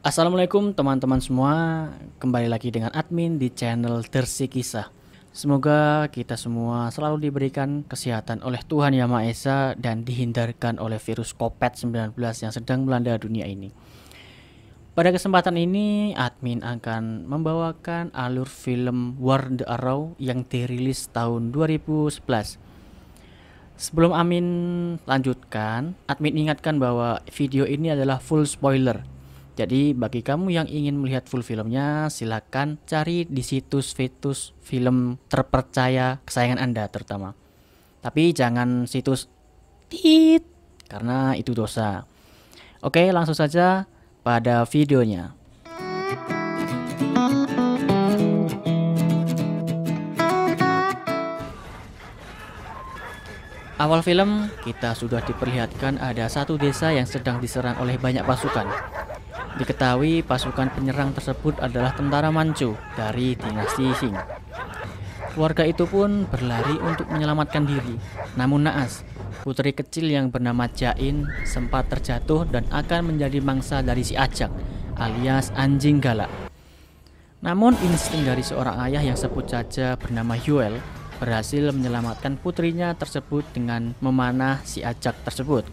Assalamualaikum teman-teman semua, kembali lagi dengan admin di channel Dersi Kisah. Semoga kita semua selalu diberikan kesehatan oleh Tuhan Yang Maha Esa dan dihindarkan oleh virus COVID-19 yang sedang melanda dunia ini. Pada kesempatan ini, admin akan membawakan alur film War the Arrow yang dirilis tahun 2011. Sebelum admin lanjutkan, admin ingatkan bahwa video ini adalah full spoiler. Jadi bagi kamu yang ingin melihat full filmnya, silakan cari di situs-situs film terpercaya kesayangan Anda terutama. Tapi jangan situs tit karena itu dosa. Oke, langsung saja pada videonya. Awal film kita sudah diperlihatkan ada satu desa yang sedang diserang oleh banyak pasukan. Diketahui pasukan penyerang tersebut adalah tentara Manchu dari dinasti Qing. Warga itu pun berlari untuk menyelamatkan diri. Namun naas, putri kecil yang bernama Jain sempat terjatuh dan akan menjadi mangsa dari si Ajak alias anjing galak. Namun insting dari seorang ayah yang sebut saja bernama Yuel berhasil menyelamatkan putrinya tersebut dengan memanah si Ajak tersebut.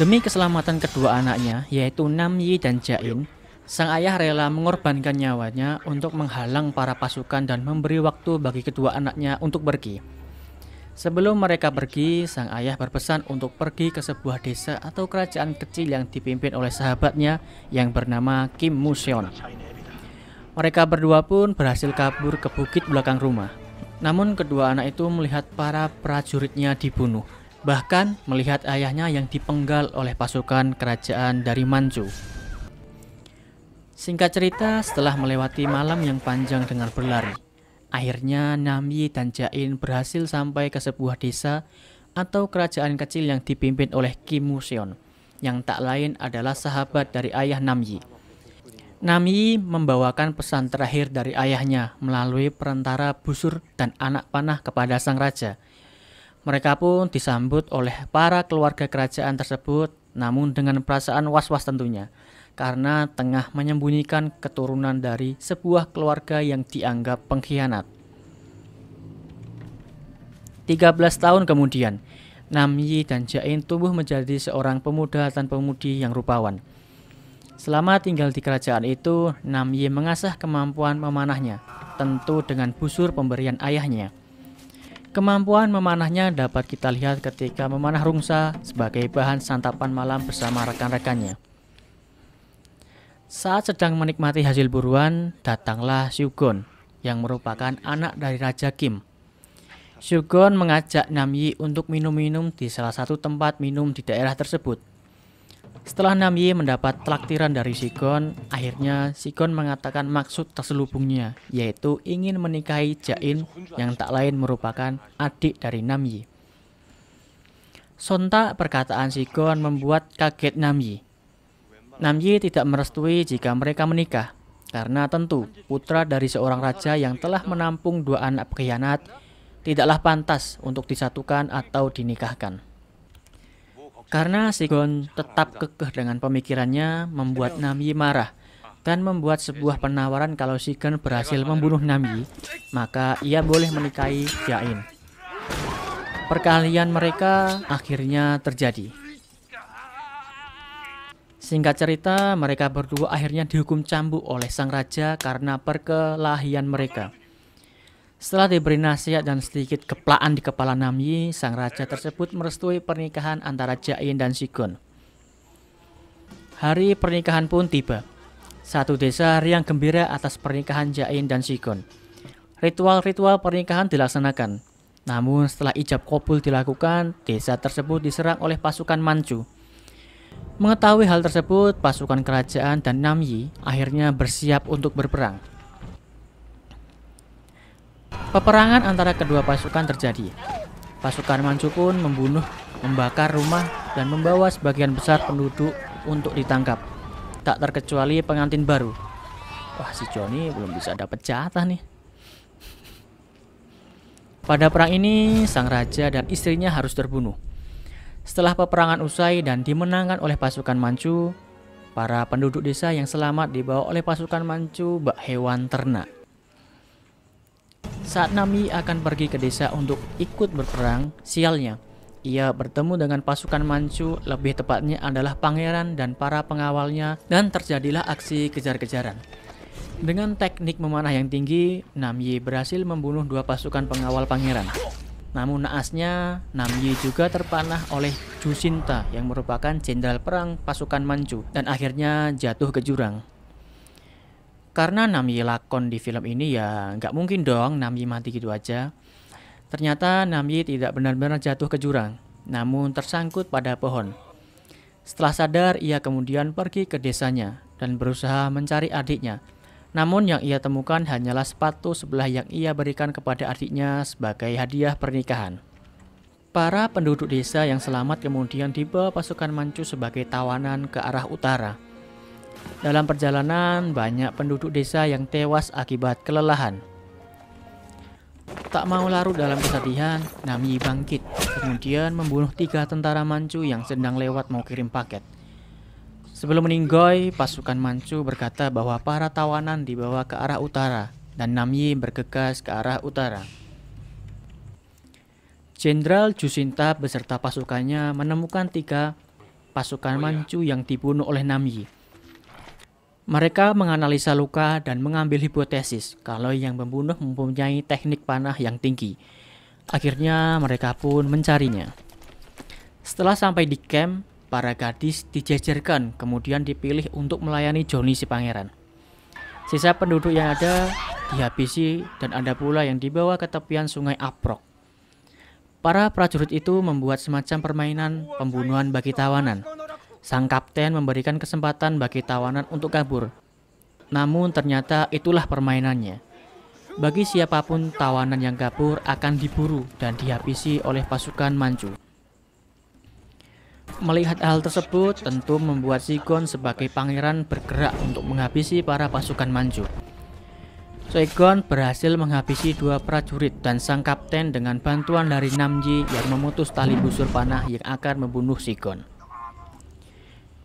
Demi keselamatan kedua anaknya, yaitu Namyi dan Jain, sang ayah rela mengorbankan nyawanya untuk menghalang para pasukan dan memberi waktu bagi kedua anaknya untuk pergi. Sebelum mereka pergi, sang ayah berpesan untuk pergi ke sebuah desa atau kerajaan kecil yang dipimpin oleh sahabatnya yang bernama Kim Museon. Mereka berdua pun berhasil kabur ke bukit belakang rumah. Namun kedua anak itu melihat para prajuritnya dibunuh. Bahkan melihat ayahnya yang dipenggal oleh pasukan kerajaan dari Manchu. Singkat cerita, setelah melewati malam yang panjang dengan berlari, akhirnya Namyi dan Jain berhasil sampai ke sebuah desa atau kerajaan kecil yang dipimpin oleh Kim Museon, yang tak lain adalah sahabat dari ayah Namyi. Namyi membawakan pesan terakhir dari ayahnya melalui perantara busur dan anak panah kepada sang raja. Mereka pun disambut oleh para keluarga kerajaan tersebut, namun dengan perasaan was-was tentunya, karena tengah menyembunyikan keturunan dari sebuah keluarga yang dianggap pengkhianat. 13 tahun kemudian, Namyi dan Jain tumbuh menjadi seorang pemuda dan pemudi yang rupawan. Selama tinggal di kerajaan itu, Namyi mengasah kemampuan memanahnya, tentu dengan busur pemberian ayahnya. Kemampuan memanahnya dapat kita lihat ketika memanah rungsa sebagai bahan santapan malam bersama rekan-rekannya. Saat sedang menikmati hasil buruan, datanglah Shugon yang merupakan anak dari Raja Kim. Shugon mengajak Namyi untuk minum-minum di salah satu tempat minum di daerah tersebut. Setelah Namyi mendapat traktiran dari Shugon, akhirnya Shugon mengatakan maksud terselubungnya, yaitu ingin menikahi Jain yang tak lain merupakan adik dari Namyi. Sontak perkataan Shugon membuat kaget Namyi. Namyi tidak merestui jika mereka menikah, karena tentu putra dari seorang raja yang telah menampung dua anak pengkhianat tidaklah pantas untuk disatukan atau dinikahkan. Karena Shugon tetap kekeh dengan pemikirannya, membuat Namyi marah dan membuat sebuah penawaran kalau Shugon berhasil membunuh Namyi, maka ia boleh menikahi Jain. Perkelahian mereka akhirnya terjadi. Singkat cerita, mereka berdua akhirnya dihukum cambuk oleh sang raja karena perkelahian mereka. Setelah diberi nasihat dan sedikit keplaan di kepala Namyi, sang raja tersebut merestui pernikahan antara Jain dan Shugon. Hari pernikahan pun tiba. Satu desa riang gembira atas pernikahan Jain dan Shugon. Ritual-ritual pernikahan dilaksanakan. Namun setelah ijab kabul dilakukan, desa tersebut diserang oleh pasukan Manchu. Mengetahui hal tersebut, pasukan kerajaan dan Namyi akhirnya bersiap untuk berperang. Peperangan antara kedua pasukan terjadi. Pasukan Manchu pun membakar rumah dan membawa sebagian besar penduduk untuk ditangkap. Tak terkecuali pengantin baru. Wah, si Johnny belum bisa dapat jatah nih. Pada perang ini, sang raja dan istrinya harus terbunuh. Setelah peperangan usai dan dimenangkan oleh pasukan Manchu, para penduduk desa yang selamat dibawa oleh pasukan Manchu bak hewan ternak. Saat Namyi akan pergi ke desa untuk ikut berperang, sialnya ia bertemu dengan pasukan Manchu, lebih tepatnya adalah pangeran dan para pengawalnya, dan terjadilah aksi kejar-kejaran. Dengan teknik memanah yang tinggi, Namyi berhasil membunuh 2 pasukan pengawal pangeran. Namun naasnya, Namyi juga terpanah oleh Jusinta yang merupakan jenderal perang pasukan Manchu dan akhirnya jatuh ke jurang. Karena Namyi lakon di film ini ya nggak mungkin dong Namyi mati gitu aja. Ternyata Namyi tidak benar-benar jatuh ke jurang, namun tersangkut pada pohon. Setelah sadar, ia kemudian pergi ke desanya dan berusaha mencari adiknya. Namun yang ia temukan hanyalah sepatu sebelah yang ia berikan kepada adiknya sebagai hadiah pernikahan. Para penduduk desa yang selamat kemudian dibawa pasukan Manchu sebagai tawanan ke arah utara. Dalam perjalanan, banyak penduduk desa yang tewas akibat kelelahan. Tak mau larut dalam kesedihan, Namyi bangkit, kemudian membunuh 3 tentara Manchu yang sedang lewat mau kirim paket. Sebelum meninggoy, pasukan Manchu berkata bahwa para tawanan dibawa ke arah utara dan Namyi bergegas ke arah utara. Jenderal Jusinta beserta pasukannya menemukan 3 pasukan Manchu yang dibunuh oleh Namyi. Mereka menganalisa luka dan mengambil hipotesis kalau yang membunuh mempunyai teknik panah yang tinggi. Akhirnya mereka pun mencarinya. Setelah sampai di camp, para gadis dijejerkan kemudian dipilih untuk melayani Johnny si pangeran. Sisa penduduk yang ada dihabisi dan ada pula yang dibawa ke tepian sungai Aprok. Para prajurit itu membuat semacam permainan pembunuhan bagi tawanan. Sang kapten memberikan kesempatan bagi tawanan untuk kabur. Namun ternyata itulah permainannya. Bagi siapapun tawanan yang kabur akan diburu dan dihabisi oleh pasukan Manchu. Melihat hal tersebut tentu membuat Saigon sebagai pangeran bergerak untuk menghabisi para pasukan Manchu. Saigon berhasil menghabisi 2 prajurit dan sang kapten dengan bantuan dari Namyi yang memutus tali busur panah yang akan membunuh Saigon.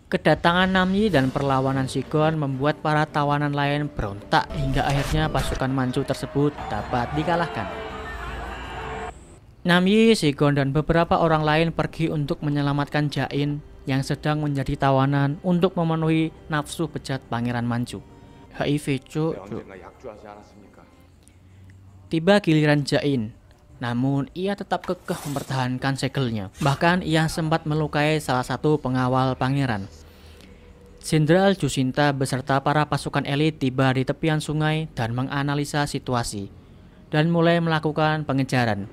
Kedatangan Namyi dan perlawanan Saigon membuat para tawanan lain berontak hingga akhirnya pasukan Manchu tersebut dapat dikalahkan. Namyi, Saigon dan beberapa orang lain pergi untuk menyelamatkan Jain yang sedang menjadi tawanan untuk memenuhi nafsu bejat pangeran Manchu. HIV cuk. Tiba giliran Jain, namun ia tetap kekeh mempertahankan segelnya. Bahkan ia sempat melukai salah satu pengawal pangeran. Jenderal Jusinta beserta para pasukan elit tiba di tepian sungai dan menganalisa situasi dan mulai melakukan pengejaran.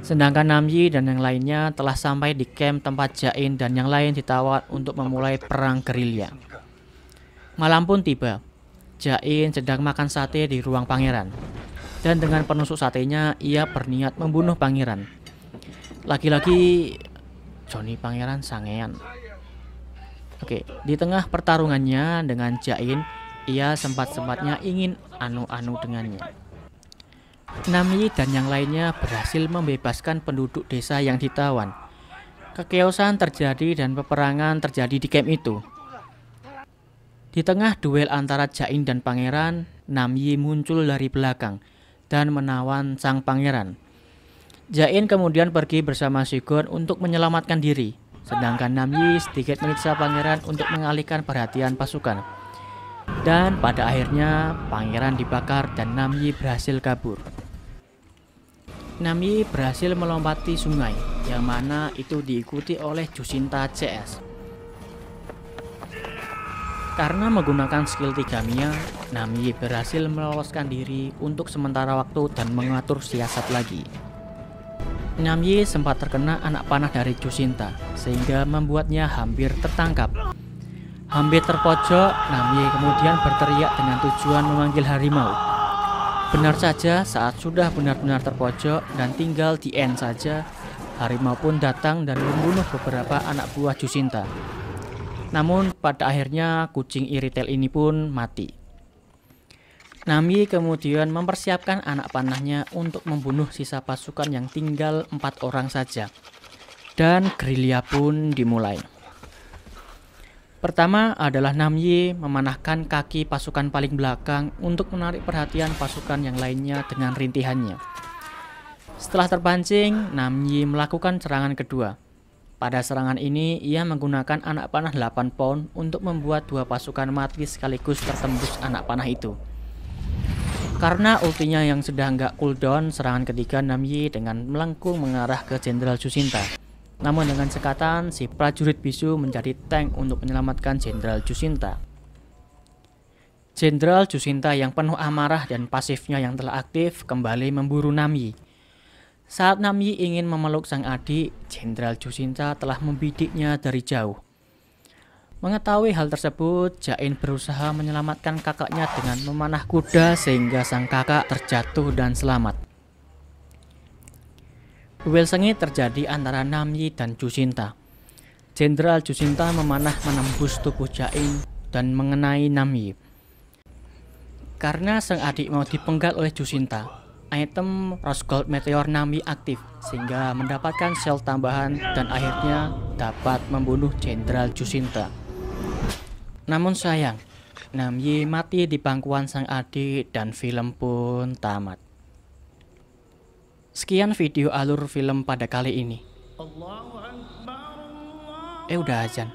Sedangkan Namyi dan yang lainnya telah sampai di camp tempat Jain dan yang lain ditawar untuk memulai perang gerilya. Malam pun tiba. Jain sedang makan sate di ruang pangeran. Dan dengan penusuk satenya ia berniat membunuh pangeran. Lagi-lagi Johnny pangeran sangean. Oke, di tengah pertarungannya dengan Jain, ia sempat-sempatnya ingin anu-anu dengannya. Namyi dan yang lainnya berhasil membebaskan penduduk desa yang ditawan. Kekeosan terjadi dan peperangan terjadi di camp itu. Di tengah duel antara Jain dan pangeran, Namyi muncul dari belakang dan menawan sang pangeran. Jain kemudian pergi bersama Saigon untuk menyelamatkan diri, sedangkan Namyi sedikit menyiksa pangeran untuk mengalihkan perhatian pasukan. Dan pada akhirnya pangeran dibakar dan Namyi berhasil kabur. Namyi berhasil melompati sungai, yang mana itu diikuti oleh Jusinta CS. Karena menggunakan skill 3 Mia, Namyi berhasil meloloskan diri untuk sementara waktu dan mengatur siasat lagi. Namyi sempat terkena anak panah dari Jusinta, sehingga membuatnya hampir tertangkap. Hampir terpojok, Namyi kemudian berteriak dengan tujuan memanggil harimau. Benar saja, saat sudah benar-benar terpojok dan tinggal di end saja, harimau pun datang dan membunuh beberapa anak buah Jusinta. Namun pada akhirnya kucing iritel ini pun mati. Namyi kemudian mempersiapkan anak panahnya untuk membunuh sisa pasukan yang tinggal 4 orang saja. Dan gerilya pun dimulai. Pertama adalah Namyi memanahkan kaki pasukan paling belakang untuk menarik perhatian pasukan yang lainnya dengan rintihannya. Setelah terpancing, Namyi melakukan serangan kedua. Pada serangan ini, ia menggunakan anak panah 8 pound untuk membuat dua pasukan mati sekaligus tertembus anak panah itu. Karena ultinya yang sudah nggak cooldown, serangan ketiga Namyi dengan melengkung mengarah ke Jenderal Jusinta. Namun dengan sekatan, si prajurit bisu menjadi tank untuk menyelamatkan Jenderal Jusinta. Jenderal Jusinta yang penuh amarah dan pasifnya yang telah aktif kembali memburu Namyi. Saat Namyi ingin memeluk sang adik, Jenderal Jusinta telah membidiknya dari jauh. Mengetahui hal tersebut, Jain berusaha menyelamatkan kakaknya dengan memanah kuda sehingga sang kakak terjatuh dan selamat. Duel sengit terjadi antara Namyi dan Jusinta. Jenderal Jusinta memanah menembus tubuh Jain dan mengenai Namyi. Karena sang adik mau dipenggal oleh Jusinta, item Rose Gold Meteor Namyi aktif sehingga mendapatkan sel tambahan dan akhirnya dapat membunuh Jenderal Jusinta. Namun sayang, Namyi mati di pangkuan sang adik dan film pun tamat. Sekian video alur film pada kali ini. Udah azan.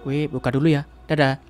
Gue buka dulu ya. Dadah.